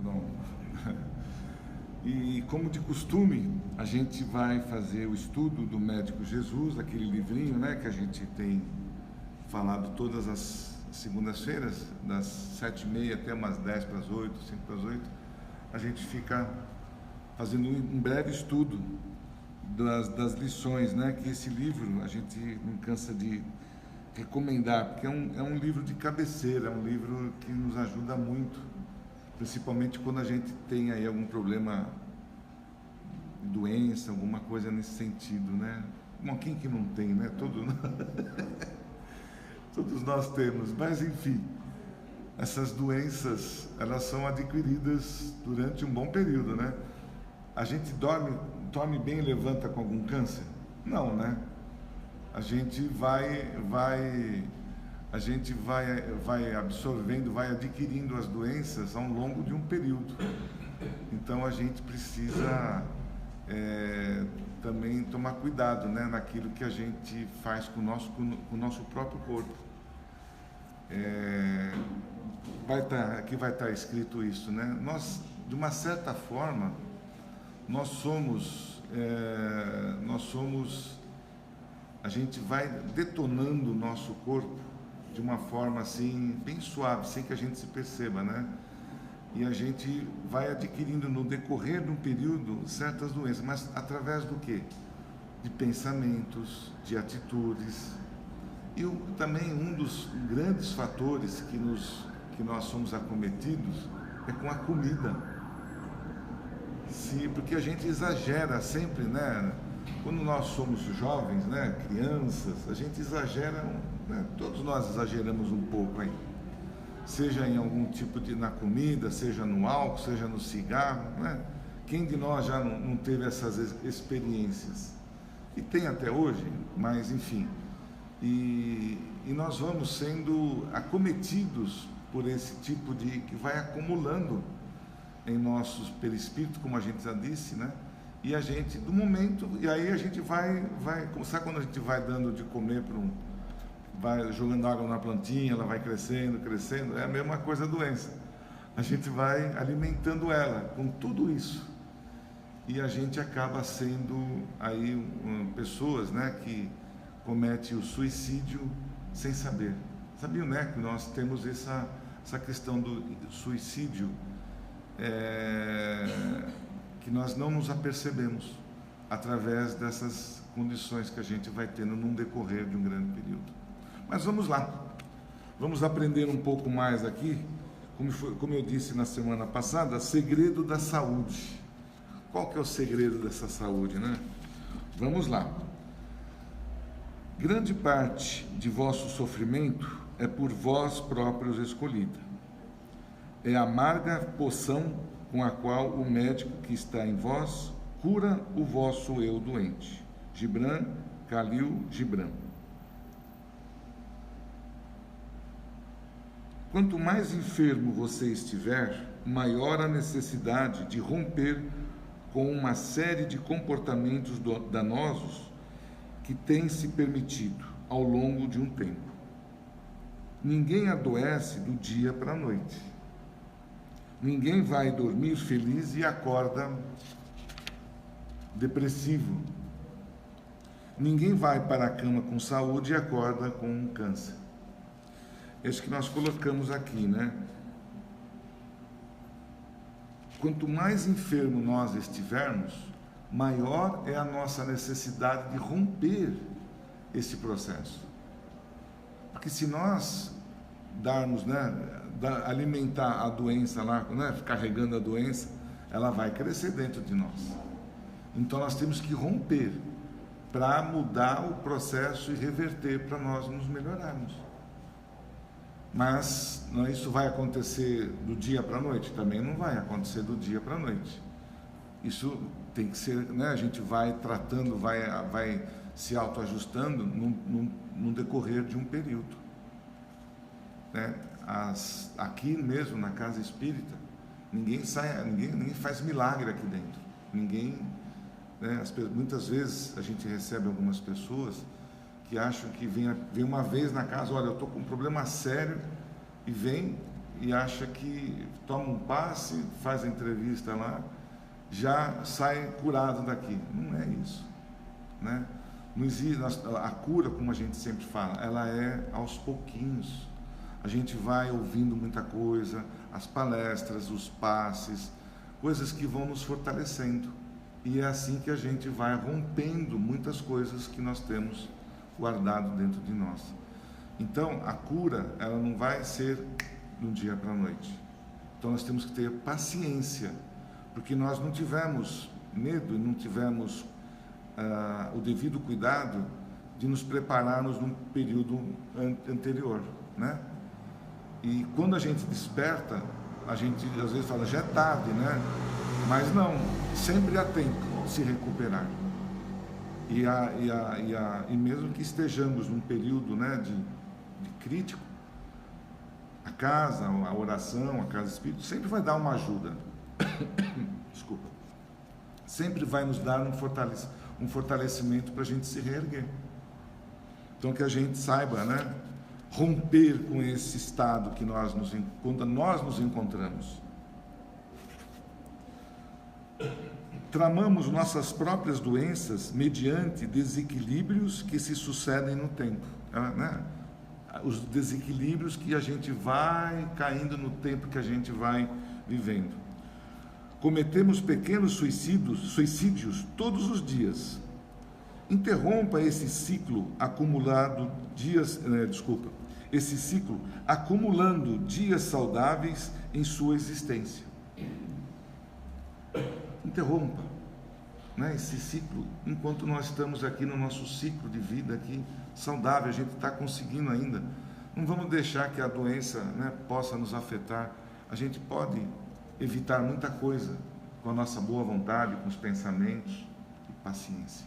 Não. E como de costume, a gente vai fazer o estudo do Médico Jesus, aquele livrinho, né, que a gente tem falado todas as segundas-feiras, das 7h30 até umas 10 para as 8, 5 para as 8. A gente fica fazendo um breve estudo das lições, né, que esse livro a gente não cansa de recomendar, porque é um livro de cabeceira, é um livro que nos ajuda muito, principalmente quando a gente tem aí algum problema, doença, alguma coisa nesse sentido, né? Bom, quem que não tem, né? Todos nós temos, mas enfim, essas doenças, elas são adquiridas durante um bom período, né? A gente dorme bem e levanta com algum câncer? Não, né? A gente vai absorvendo, vai adquirindo as doenças ao longo de um período. Então a gente precisa também tomar cuidado, né, naquilo que a gente faz com o nosso próprio corpo. Aqui vai estar escrito isso, né? Nós, de uma certa forma, a gente vai detonando o nosso corpo de uma forma assim, bem suave, sem que a gente se perceba, né? E a gente vai adquirindo no decorrer de um período certas doenças, mas através do quê? De pensamentos, de atitudes. E também um dos grandes fatores que nós somos acometidos é com a comida. Sim, porque a gente exagera sempre, né? Quando nós somos jovens, né, crianças, a gente exagera, né? Todos nós exageramos um pouco aí. Seja em algum tipo na comida, seja no álcool, seja no cigarro, né? Quem de nós já não teve essas experiências? E tem até hoje, mas enfim. E nós vamos sendo acometidos por esse tipo que vai acumulando em nossos perispíritos, como a gente já disse, né? E a gente, do momento, e aí a gente vai, sabe quando a gente vai dando de comer vai jogando água na plantinha, ela vai crescendo, é a mesma coisa a doença. A gente vai alimentando ela com tudo isso. E a gente acaba sendo aí pessoas, né, que cometem o suicídio sem saber. Sabiam, né, que nós temos essa questão do suicídio, que nós não nos apercebemos através dessas condições que a gente vai tendo num decorrer de um grande período. Mas vamos lá, vamos aprender um pouco mais aqui, como eu disse na semana passada, segredo da saúde. Qual que é o segredo dessa saúde, né? Vamos lá. Grande parte de vosso sofrimento é por vós próprios escolhida. É a amarga poção com a qual o médico que está em vós cura o vosso eu doente. Gibran Khalil Gibran. Quanto mais enfermo você estiver, maior a necessidade de romper com uma série de comportamentos danosos que tem se permitido ao longo de um tempo. Ninguém adoece do dia para a noite. Ninguém vai dormir feliz e acorda depressivo. Ninguém vai para a cama com saúde e acorda com um câncer. Esse que nós colocamos aqui, né? Quanto mais enfermo nós estivermos, maior é a nossa necessidade de romper esse processo. Porque se nós darmos, né, alimentar a doença lá, né, carregando a doença, ela vai crescer dentro de nós. Então nós temos que romper para mudar o processo e reverter para nós nos melhorarmos. Mas isso vai acontecer do dia para a noite? Também não vai acontecer do dia para a noite. Isso tem que ser, né? A gente vai tratando, vai se autoajustando num decorrer de um período, né? Aqui mesmo na casa espírita, ninguém faz milagre aqui dentro. Ninguém, né? Muitas vezes a gente recebe algumas pessoas que acham que vem uma vez na casa, olha, eu estou com um problema sério, e vem e acha que toma um passe, faz a entrevista lá, já sai curado daqui. Não é isso, né? Não existe, a cura, como a gente sempre fala, ela é aos pouquinhos. A gente vai ouvindo muita coisa, as palestras, os passes, coisas que vão nos fortalecendo. E é assim que a gente vai rompendo muitas coisas que nós temos guardado dentro de nós. Então, a cura, ela não vai ser de um dia para a noite. Então, nós temos que ter paciência, porque nós não tivemos medo e não tivemos o devido cuidado de nos prepararmos num período anterior, né? E quando a gente desperta, a gente às vezes fala, já é tarde, né? Mas não, sempre há tempo de se recuperar. E mesmo que estejamos num período, né, de crítico, a casa, a oração, a casa espírita, sempre vai dar uma ajuda. Desculpa. Sempre vai nos dar um fortalecimento para a gente se reerguer. Então, que a gente saiba, né, romper com esse estado que quando nós nos encontramos. Tramamos nossas próprias doenças mediante desequilíbrios que se sucedem no tempo, né? Os desequilíbrios que a gente vai caindo no tempo que a gente vai vivendo. Cometemos pequenos suicídios todos os dias. Interrompa esse ciclo acumulando dias saudáveis em sua existência. Interrompa, né, esse ciclo, enquanto nós estamos aqui no nosso ciclo de vida aqui, saudável, a gente está conseguindo ainda. Não vamos deixar que a doença, né, possa nos afetar. A gente pode evitar muita coisa com a nossa boa vontade, com os pensamentos e paciência.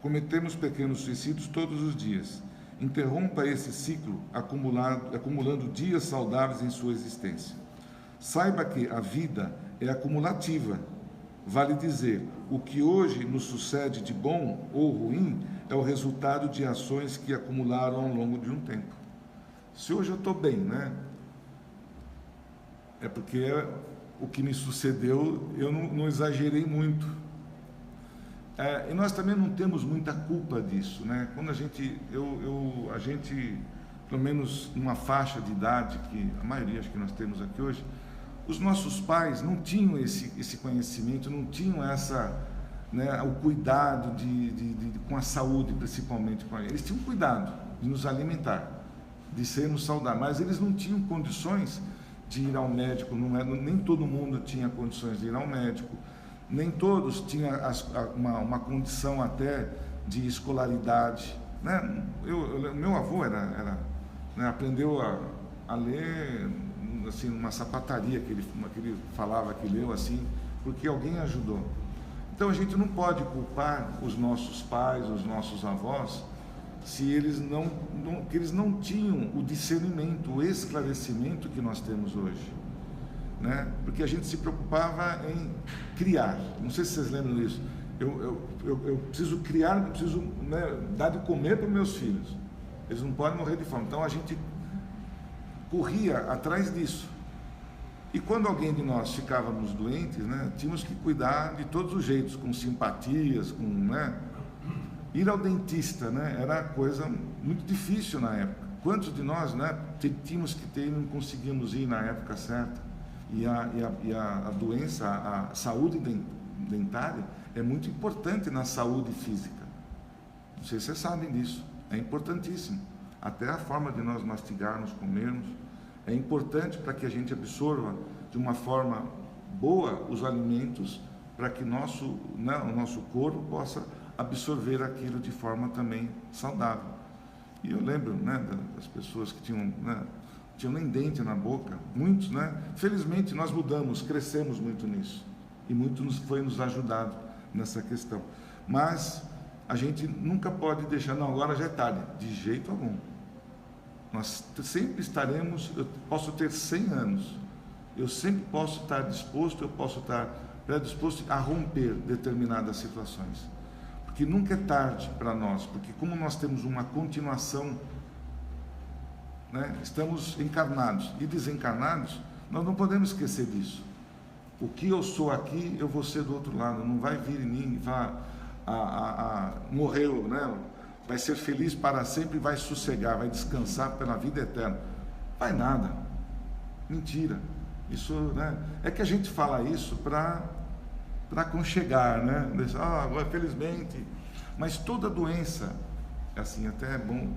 Cometemos pequenos suicídios todos os dias. Interrompa esse ciclo acumulando dias saudáveis em sua existência. Saiba que a vida é acumulativa. Vale dizer, o que hoje nos sucede de bom ou ruim é o resultado de ações que acumularam ao longo de um tempo. Se hoje eu estou bem, né? É porque o que me sucedeu, eu não exagerei muito. E nós também não temos muita culpa disso, né? Quando a gente, pelo menos numa faixa de idade, que a maioria acho que nós temos aqui hoje, os nossos pais não tinham esse conhecimento, não tinham né, o cuidado com a saúde, principalmente com eles. Eles tinham cuidado de nos alimentar, de sermos saudáveis, mas eles não tinham condições de ir ao médico, nem todo mundo tinha condições de ir ao médico, nem todos tinham uma condição até de escolaridade, né? Meu avô né, aprendeu a ler assim, numa sapataria que ele falava que leu assim, porque alguém ajudou. Então a gente não pode culpar os nossos pais, os nossos avós, se eles que eles não tinham o discernimento, o esclarecimento que nós temos hoje, né? Porque a gente se preocupava em criar. Não sei se vocês lembram disso. Eu preciso criar, eu preciso, né, dar de comer para os meus filhos. Eles não podem morrer de fome. Então a gente corria atrás disso. E quando alguém de nós ficávamos doentes, né, tínhamos que cuidar de todos os jeitos, com simpatias, né, ir ao dentista, né, era coisa muito difícil na época. Quantos de nós, né, tínhamos que ter e não conseguíamos ir na época certa? E a doença, a saúde dentária é muito importante na saúde física. Não sei se vocês sabem disso. É importantíssimo. Até a forma de nós mastigarmos, comermos, é importante para que a gente absorva de uma forma boa os alimentos, para que o nosso corpo possa absorver aquilo de forma também saudável. E eu lembro, né, das pessoas que tinham nem dente na boca, muitos, né? Felizmente nós mudamos, crescemos muito nisso, e muito foi nos ajudado nessa questão. Mas a gente nunca pode deixar, não, agora já é tarde, de jeito algum. Nós sempre estaremos, eu posso ter 100 anos, eu sempre posso estar disposto, eu posso estar predisposto a romper determinadas situações. Porque nunca é tarde para nós, porque como nós temos uma continuação né? Estamos encarnados e desencarnados, nós não podemos esquecer disso. O que eu sou aqui, eu vou ser do outro lado. Não vai vir em mim e vai morreu, né? Vai ser feliz para sempre, vai sossegar, vai descansar pela vida eterna. Vai nada. Mentira. Isso, né? É que a gente fala isso para aconchegar, né? Agora, felizmente. Mas toda doença, assim, até é bom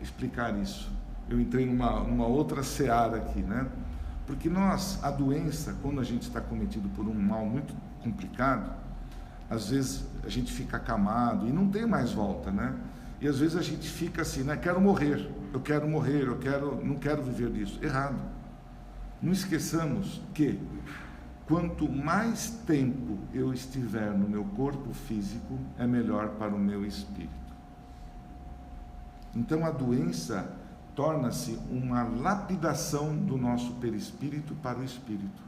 explicar isso. Eu entrei numa outra seara aqui, né? Porque a doença, quando a gente está cometido por um mal muito complicado, às vezes a gente fica acamado e não tem mais volta, né? E às vezes a gente fica assim, né? Quero morrer, não quero viver disso. Errado. Não esqueçamos que quanto mais tempo eu estiver no meu corpo físico, é melhor para o meu espírito. Então a doença torna-se uma lapidação do nosso perispírito para o espírito.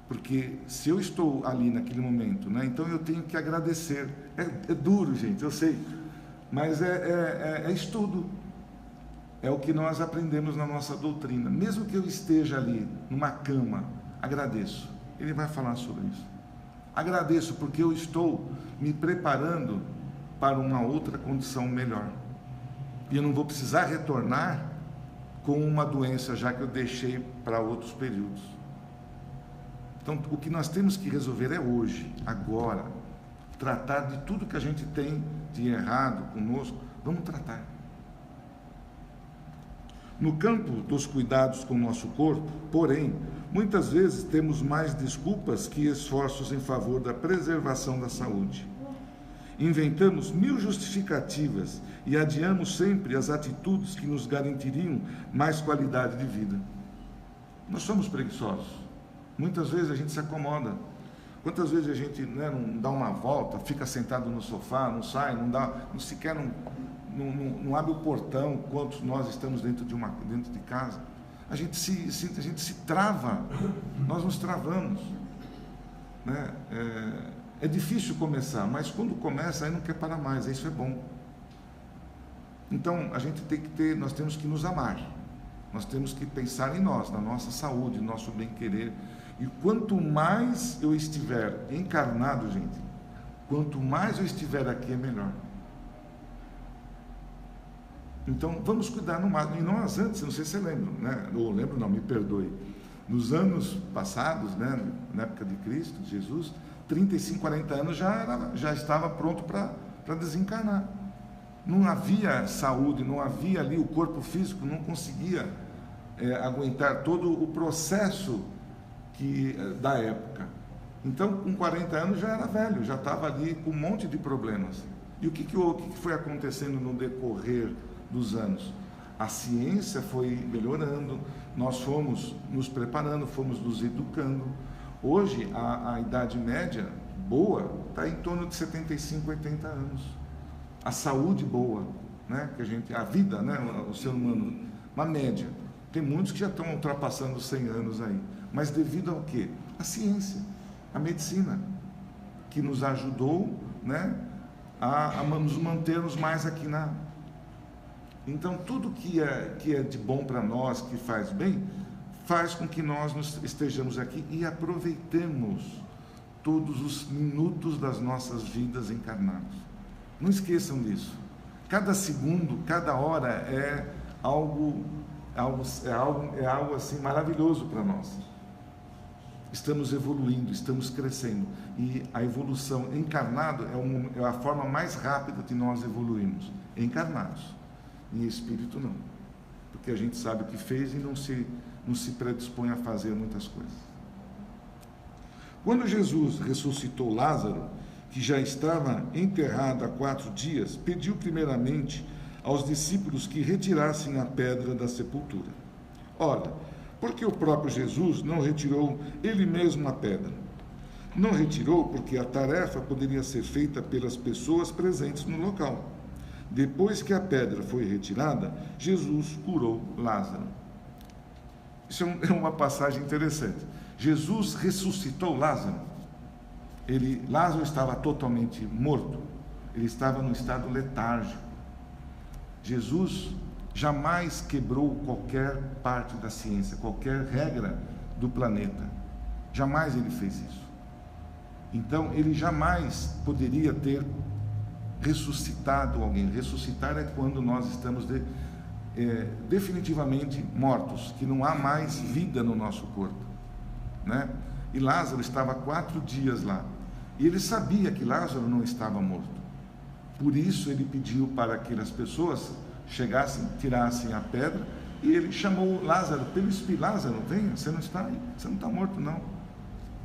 Porque se eu estou ali naquele momento, né, então eu tenho que agradecer. É duro, gente, eu sei, mas é estudo. É o que nós aprendemos na nossa doutrina. Mesmo que eu esteja ali numa cama, agradeço. Ele vai falar sobre isso. Agradeço porque eu estou me preparando para uma outra condição melhor. E eu não vou precisar retornar com uma doença já que eu deixei para outros períodos. Então, o que nós temos que resolver é hoje, agora. Tratar de tudo que a gente tem de errado conosco. Vamos tratar. No campo dos cuidados com o nosso corpo, porém, muitas vezes temos mais desculpas que esforços em favor da preservação da saúde. Inventamos 1000 justificativas e adiamos sempre as atitudes que nos garantiriam mais qualidade de vida. Nós somos preguiçosos. Muitas vezes a gente se acomoda. Quantas vezes a gente, né, não dá uma volta, fica sentado no sofá, não sai, não abre o portão quando nós estamos dentro de casa. A gente se trava, nós nos travamos, né? É difícil começar, mas quando começa, aí não quer parar mais, isso é bom. Então, nós temos que nos amar, nós temos que pensar em nós, na nossa saúde, no nosso bem-querer. E quanto mais eu estiver encarnado, gente, quanto mais eu estiver aqui, é melhor. Então, vamos cuidar no máximo. E nós antes, não sei se você lembra, né? Ou lembro não, me perdoe. Nos anos passados, né, na época de Cristo, de Jesus, 35, 40 anos já estava pronto para desencarnar. Não havia saúde, não havia ali, o corpo físico não conseguia aguentar todo o processo da época. Então, com 40 anos já era velho, já estava ali com um monte de problemas. E o que foi acontecendo no decorrer dos anos? A ciência foi melhorando, nós fomos nos preparando, fomos nos educando. Hoje, a idade média boa está em torno de 75, 80 anos. A saúde boa, né? A vida, né? O ser humano, uma média. Tem muitos que já estão ultrapassando os 100 anos aí. Mas devido ao quê? A ciência, a medicina, que nos ajudou, né, a nos mantermos mais aqui na... Então, tudo que é de bom para nós, que faz bem, faz com que nós estejamos aqui e aproveitemos todos os minutos das nossas vidas encarnados. Não esqueçam disso. Cada segundo, cada hora é algo assim maravilhoso para nós. Estamos evoluindo, estamos crescendo. E a evolução encarnado é a forma mais rápida de nós evoluirmos. Encarnados. Em espírito não. Porque a gente sabe o que fez e não se predispõe a fazer muitas coisas. Quando Jesus ressuscitou Lázaro, que já estava enterrado há 4 dias, pediu primeiramente aos discípulos que retirassem a pedra da sepultura. Ora, porque o próprio Jesus não retirou ele mesmo a pedra? Não retirou porque a tarefa poderia ser feita pelas pessoas presentes no local. Depois que a pedra foi retirada, Jesus curou Lázaro. Isso é uma passagem interessante. Jesus ressuscitou Lázaro. Lázaro estava totalmente morto. Ele estava num estado letárgico. Jesus jamais quebrou qualquer parte da ciência, qualquer regra do planeta. Jamais ele fez isso. Então, ele jamais poderia ter ressuscitado alguém. Ressuscitar é quando nós estamos definitivamente mortos, que não há mais vida no nosso corpo, né? E Lázaro estava 4 dias lá, e ele sabia que Lázaro não estava morto. Por isso ele pediu para que as pessoas chegassem, tirassem a pedra, e ele chamou Lázaro pelo espírito: Lázaro, venha, você não está aí, você não está morto não,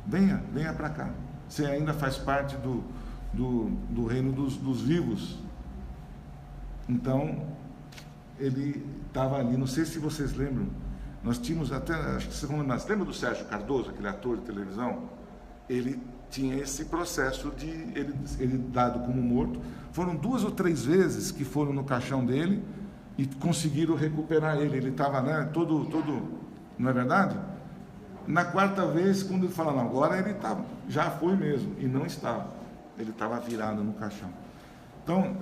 venha para cá, você ainda faz parte do reino dos vivos. Então ele estava ali. Não sei se vocês lembram, nós tínhamos até, acho que vocês vão lembrar, lembra do Sérgio Cardoso, aquele ator de televisão? Ele tinha esse processo de ele dado como morto. Foram 2 ou 3 vezes que foram no caixão dele e conseguiram recuperar ele. Ele estava, né, todo, não é verdade? Na 4ª vez, quando ele fala, não, agora ele já foi mesmo, e não estava. Ele estava virado no caixão. Então,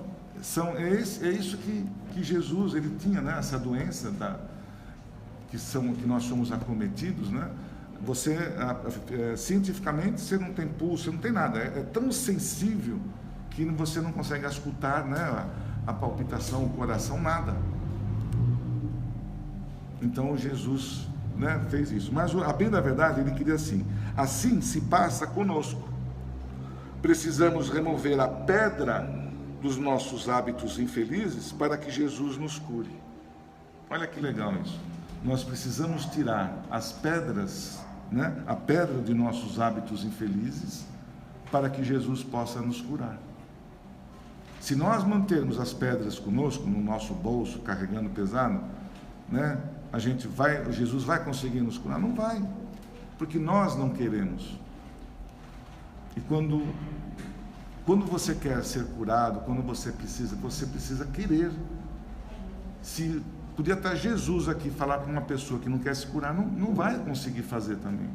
é isso que Jesus, ele tinha, né, essa doença que nós somos acometidos, né? Você, cientificamente, você não tem pulso, você não tem nada. É tão sensível que você não consegue escutar, né, a palpitação, o coração, nada. Então, Jesus, né, fez isso. Mas, a bem da verdade, ele queria assim se passa conosco. Precisamos remover a pedra dos nossos hábitos infelizes para que Jesus nos cure. Olha que legal isso. Nós precisamos tirar as pedras, né, a pedra de nossos hábitos infelizes, para que Jesus possa nos curar. Se nós mantermos as pedras conosco, no nosso bolso, carregando pesado, né, Jesus vai conseguir nos curar? Não vai, porque nós não queremos. E quando você quer ser curado, quando você precisa querer. Se podia estar Jesus aqui, falar para uma pessoa que não quer se curar, não vai conseguir fazer também,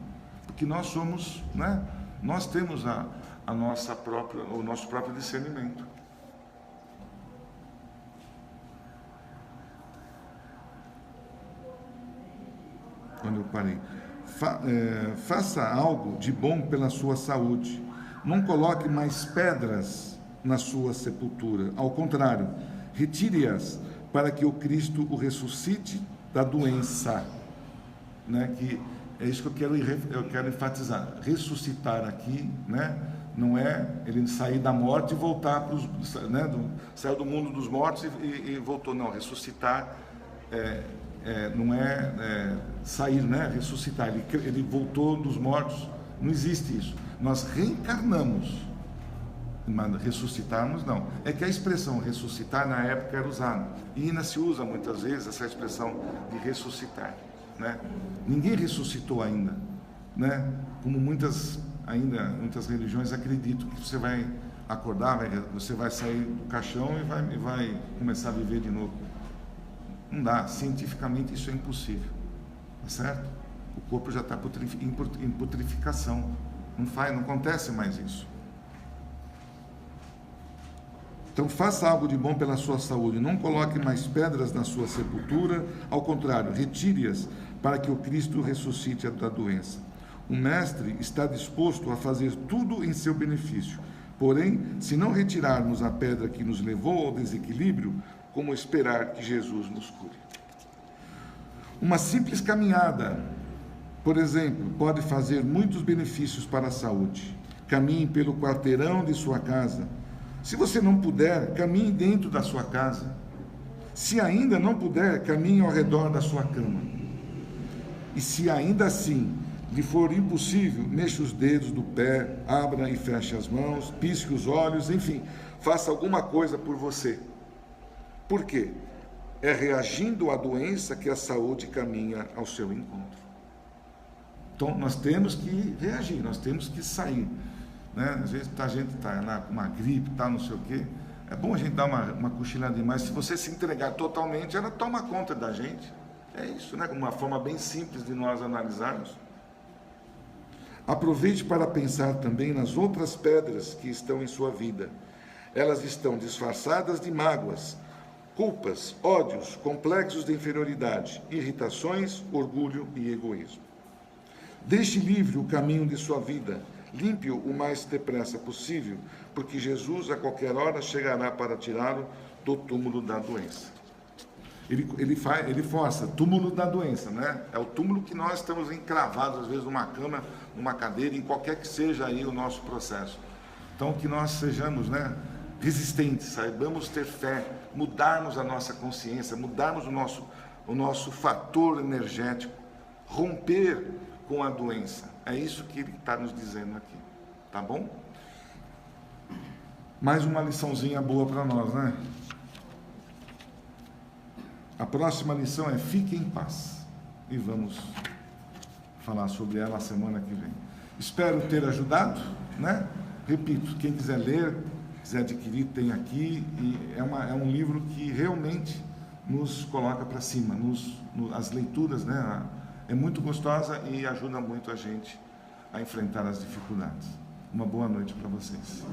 porque nós somos, né, nós temos o nosso próprio discernimento. Quando eu parei, faça algo de bom pela sua saúde. Não coloque mais pedras na sua sepultura. Ao contrário, retire-as para que o Cristo o ressuscite da doença. Né? Que é isso que eu quero enfatizar. Ressuscitar aqui, né? Não é ele sair da morte e voltar para saiu do mundo dos mortos e voltou. Não, ressuscitar não é sair, né? Ressuscitar. Ele voltou dos mortos. Não existe isso. Nós reencarnamos, mas ressuscitarmos não. É que a expressão ressuscitar na época era usada, e ainda se usa muitas vezes essa expressão de ressuscitar, né? Ninguém ressuscitou ainda, né? Como muitas religiões acreditam que você vai acordar, você vai sair do caixão e vai começar a viver de novo. Não dá, cientificamente isso é impossível, tá certo? O corpo já está em putrificação. Não acontece mais isso. Então, faça algo de bom pela sua saúde. Não coloque mais pedras na sua sepultura. Ao contrário, retire-as para que o Cristo ressuscite da doença. O Mestre está disposto a fazer tudo em seu benefício. Porém, se não retirarmos a pedra que nos levou ao desequilíbrio, como esperar que Jesus nos cure? Uma simples caminhada, por exemplo, pode fazer muitos benefícios para a saúde. Caminhe pelo quarteirão de sua casa. Se você não puder, caminhe dentro da sua casa. Se ainda não puder, caminhe ao redor da sua cama. E se ainda assim lhe for impossível, mexa os dedos do pé, abra e feche as mãos, pisque os olhos, enfim, faça alguma coisa por você. Por quê? É reagindo à doença que a saúde caminha ao seu encontro. Então, nós temos que reagir, nós temos que sair, né? Às vezes a gente está com uma gripe, não sei o quê. É bom a gente dar uma cochiladinha, mas se você se entregar totalmente, ela toma conta da gente. É isso, né? Uma forma bem simples de nós analisarmos. Aproveite para pensar também nas outras pedras que estão em sua vida. Elas estão disfarçadas de mágoas, culpas, ódios, complexos de inferioridade, irritações, orgulho e egoísmo. Deixe livre o caminho de sua vida, limpe-o o mais depressa possível, porque Jesus a qualquer hora chegará para tirá-lo do túmulo da doença. Ele força, túmulo da doença, né? É o túmulo que nós estamos encravados, às vezes, numa cama, numa cadeira, em qualquer que seja aí o nosso processo. Então, que nós sejamos, né, resistentes, saibamos ter fé, mudarmos a nossa consciência, mudarmos o nosso fator energético, romper com a doença. É isso que ele está nos dizendo aqui, tá bom? Mais uma liçãozinha boa para nós, né? A próxima lição é fique em paz. E vamos falar sobre ela a semana que vem. Espero ter ajudado, né? Repito, quem quiser ler, quiser adquirir, tem aqui. E é um livro que realmente nos coloca para cima. As leituras, né? É muito gostosa e ajuda muito a gente a enfrentar as dificuldades. Uma boa noite para vocês.